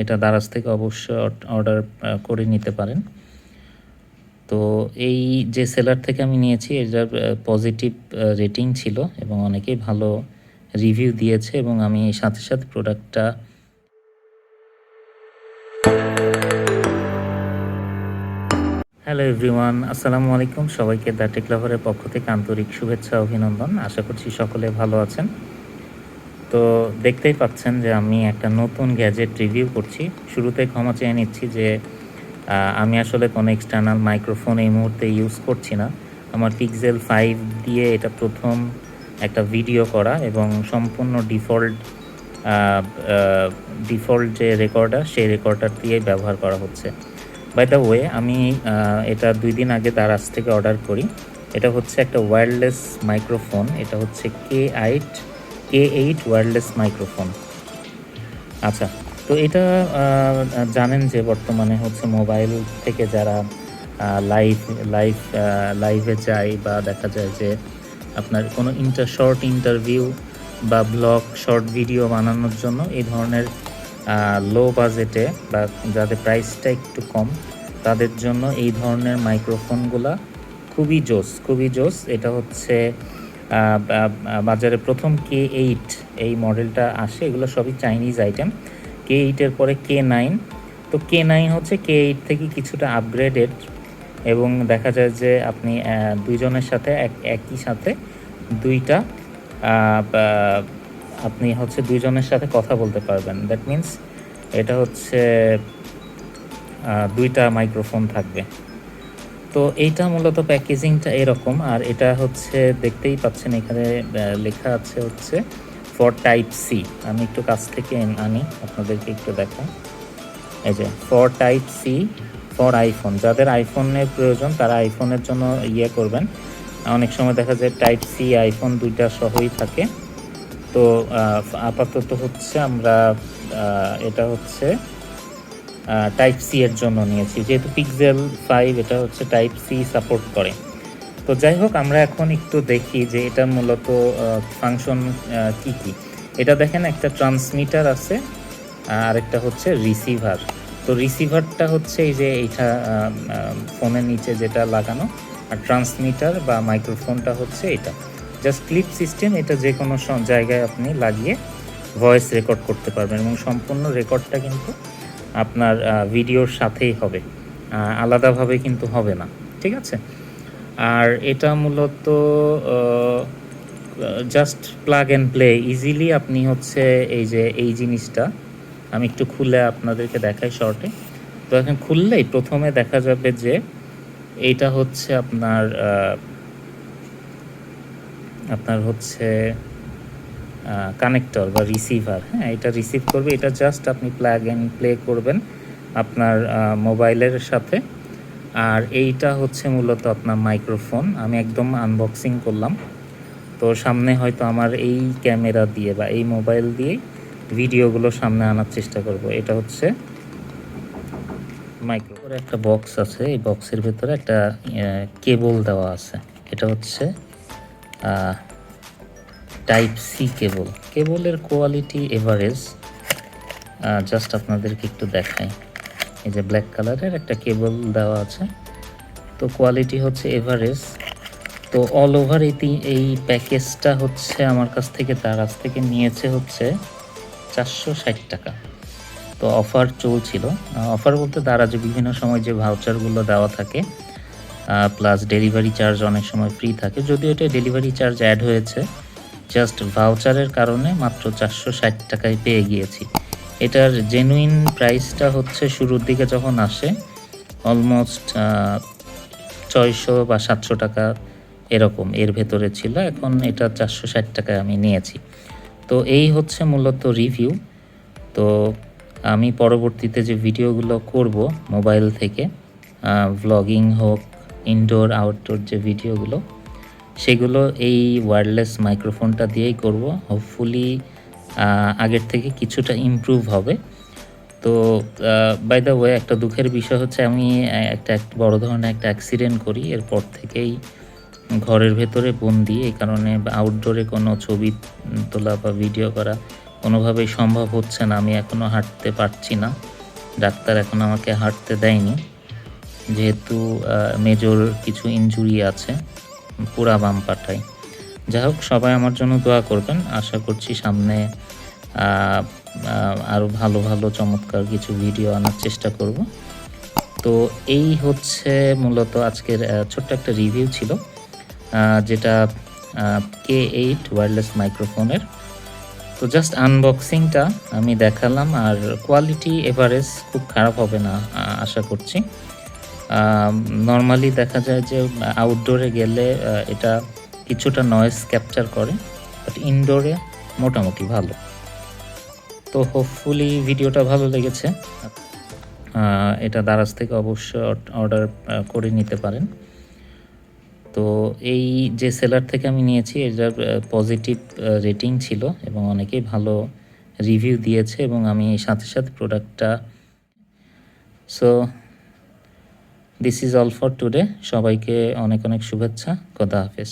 এটা দারাজ থেকে অবশ্যই অর্ডার করে নিতে পারেন। তো এই যে সেলার থেকে আমি নিয়েছি এটার পজিটিভ রেটিং ছিল এবং অনেকেই ভালো রিভিউ দিয়েছে এবং আমি সাথে সাথে প্রোডাক্টটা হ্যালো এভরিওয়ান, আসসালামু আলাইকুম। সবাইকে দ্য টেক লাভারের পক্ষ থেকে আন্তরিক শুভেচ্ছা অভিনন্দন। আশা করছি সকলে ভালো আছেন। তো দেখতেই পাচ্ছেন যে আমি একটা নতুন গ্যাজেট রিভিউ করছি। শুরুতে ক্ষমা চেয়ে নিচ্ছি যে আমি আসলে কোনো এক্সটার্নাল মাইক্রোফোন এই মুহূর্তে ইউজ করছি না। আমার পিক্সেল 5 দিয়ে এটা প্রথম একটা ভিডিও করা এবং সম্পূর্ণ ডিফল্ট যে রেকর্ডার সেই রেকর্ডার দিয়েই ব্যবহার করা হচ্ছে। বাই দ্য ওয়ে, আমি এটা 2 দিন আগে দারাজ থেকে অর্ডার করি। এটা হচ্ছে একটা ওয়্যারলেস মাইক্রোফোন। এটা হচ্ছে K8 ওয়্যারলেস মাইক্রোফোন। আচ্ছা, তো এটা জানেন যে বর্তমানে হচ্ছে মোবাইল থেকে যারা লাইভে যায় বা দেখা যায় যে আপনার কোনো শর্ট ইন্টারভিউ বা ব্লগ শর্ট ভিডিও বানানোর জন্য এই ধরনের লো বাজেটে বা যাদের প্রাইসটা একটু কম তাদের জন্য এই ধরনের মাইক্রোফোনগুলা খুবই জোস। এটা হচ্ছে বাজারে প্রথম K8 এই মডেলটা আসে। এগুলো সবই চাইনিজ আইটেম। K8-এর পরে K9। তো K9 হচ্ছে K8 থেকে কিছুটা আপগ্রেডেড এবং দেখা যায় যে আপনি দুইজনের সাথে একই সাথে দুইটা আপনি হচ্ছে দুইজনের সাথে কথা বলতে পারবেন। দ্যাট মিন্স এটা হচ্ছে দুইটা মাইক্রোফোন থাকবে। তো এইটা মূলত প্যাকেজিংটা এরকম। আর এটা হচ্ছে দেখতেই পাচ্ছেন এখানে লেখা আছে হচ্ছে ফর টাইপ সি। আমি একটু কাছ থেকে আনি আপনাদেরকে একটু দেখাই। এই যে for type C for iPhone. যাদের আইফোনের প্রয়োজন তারা আইফোনের জন্য করবেন। অনেক সময় দেখা যায় টাইপ সি আইফোন দুইটা সহই থাকে। তো আপাতত হচ্ছে আমরা এটা হচ্ছে টাইপ সি এর জন্য নিয়েছি, যেহেতু পিক্সেল 5 এটা হচ্ছে টাইপ সি সাপোর্ট করে। তো যাই হোক, আমরা এখন একটু দেখি যে এটা মূলত ফাংশন কি। এটা দেখেন একটা ট্রান্সমিটার আছে আর একটা হচ্ছে রিসিভার। তো রিসিভারটা হচ্ছে এই যে এইটা ফোনের নিচে যেটা লাগানো, আর ট্রান্সমিটার বা মাইক্রোফোনটা হচ্ছে এটা জাস্ট ক্লিপ সিস্টেম। এটা যে কোনো জায়গায় আপনি লাগিয়ে ভয়েস রেকর্ড করতে পারবেন এবং সম্পূর্ণ রেকর্ডটা কিন্তু আপনার ভিডিওর সাথেই হবে, আলাদাভাবে কিন্তু হবে না, ঠিক আছে। আর এটা মূলত just plug and play easily আপনি হচ্ছে এই জিনিসটা আমি একটু খুলে আপনাদেরকে দেখাই শর্টে। তো এখন খুললেই প্রথমে দেখা যাবে যে এইটা হচ্ছে আপনার হচ্ছে কানেক্টর বা রিসিভার। হ্যাঁ, এটা রিসিভ করবে। এটা জাস্ট আপনি প্লাগ অ্যান্ড প্লে করবেন আপনার মোবাইলের সাথে। আর এইটা হচ্ছে মূলত আপনার মাইক্রোফোন। আমি একদম আনবক্সিং করলাম। তো সামনে হয়তো আমার এই ক্যামেরা দিয়ে বা এই মোবাইল দিয়েই ভিডিওগুলো সামনে আনার চেষ্টা করব। এটা হচ্ছে মাইক্রোফোন। একটা বক্স আছে, এই বক্সের ভেতরে একটা কেবল দেওয়া আছে। এটা হচ্ছে টাইপ সি কেবলের কোয়ালিটি এভারেজ। জাস্ট আপনাদেরকে একটু দেখাই। এই যে ব্ল্যাক কালারের একটা কেবল দেওয়া আছে। তো কোয়ালিটি হচ্ছে এভারেজ। তো অল ওভার এই প্যাকেজটা হচ্ছে আমার কাছ থেকে দারাজ থেকে নিয়েছে হচ্ছে 460 টাকা। তো অফার চলছিল। অফার বলতে দারাজে বিভিন্ন সময় যে ভাউচারগুলো দেওয়া থাকে প্লাস ডেলিভারি চার্জ অনেক সময় ফ্রি থাকে, যদিও এটা ডেলিভারি চার্জ অ্যাড হয়েছে। জাস্ট ভাউচারের কারণে মাত্র 460 টাকায় পেয়ে গিয়েছি। এটার জেনুইন প্রাইসটা হচ্ছে শুরুর দিকে যখন আসে অলমোস্ট 600 বা 700 টাকা এরকম এর ভেতরে ছিল। এখন এটা 460 টাকায় আমি নিয়েছি। তো এই হচ্ছে মূলত রিভিউ। তো আমি পরবর্তীতে যে ভিডিওগুলো করব মোবাইল থেকে, ভ্লগিং হোক, ইনডোর আউটডোর যে ভিডিওগুলো, সেগুলো এই ওয়্যারলেস মাইক্রোফোনটা দিয়েই করব। হোপফুলি আগের থেকে কিছুটা ইমপ্রুভ হবে। তো বাই দ্য ওয়ে, একটা দুঃখের বিষয় হচ্ছে আমি একটা বড় ধরনের একটা অ্যাক্সিডেন্ট করি। এরপর থেকেই ঘরের ভেতরে বন্দি। এই কারণে আউটডোরে কোনো ছবি তোলা বা ভিডিও করা কোনোভাবেই সম্ভব হচ্ছে না, আমি এখনও হাঁটতে পারছি না, ডাক্তার এখন আমাকে হাঁটতে দেয়নি, যেহেতু মেজর কিছু ইনজুরি আছে পুরা বাম পাটায়। যাই হোক, সবাই আমার জন্য দোয়া করবেন, আশা করছি সামনে আরও ভালো ভালো চমৎকার কিছু ভিডিও আনার চেষ্টা করব। তো এই হচ্ছে মূলত আজকের ছোট্ট একটা রিভিউ ছিল, যেটা K8 ওয়্যারলেস মাইক্রোফোনের। তো জাস্ট আনবক্সিংটা আমি দেখালাম, আর কোয়ালিটি এভারেজ, খুব খারাপ হবে না আশা করছি। নর্মালি দেখা যায় যে আউটডোরে গেলে এটা কিছুটা নয়েজ ক্যাপচার করে, বাট ইনডোরে মোটামুটি ভালো। তো হোপফুলি ভিডিওটা ভালো লেগেছে। এটা দারাজ থেকে অবশ্যই অর্ডার করে নিতে পারেন। তো এই যে সেলার থেকে আমি নিয়েছি, এটার পজিটিভ রেটিং ছিল এবং অনেকেই ভালো রিভিউ দিয়েছে, এবং আমি সাথে সাথে প্রোডাক্টটা। So this is all for today. সবাইকে অনেক অনেক শুভেচ্ছা। খোদা হাফেজ।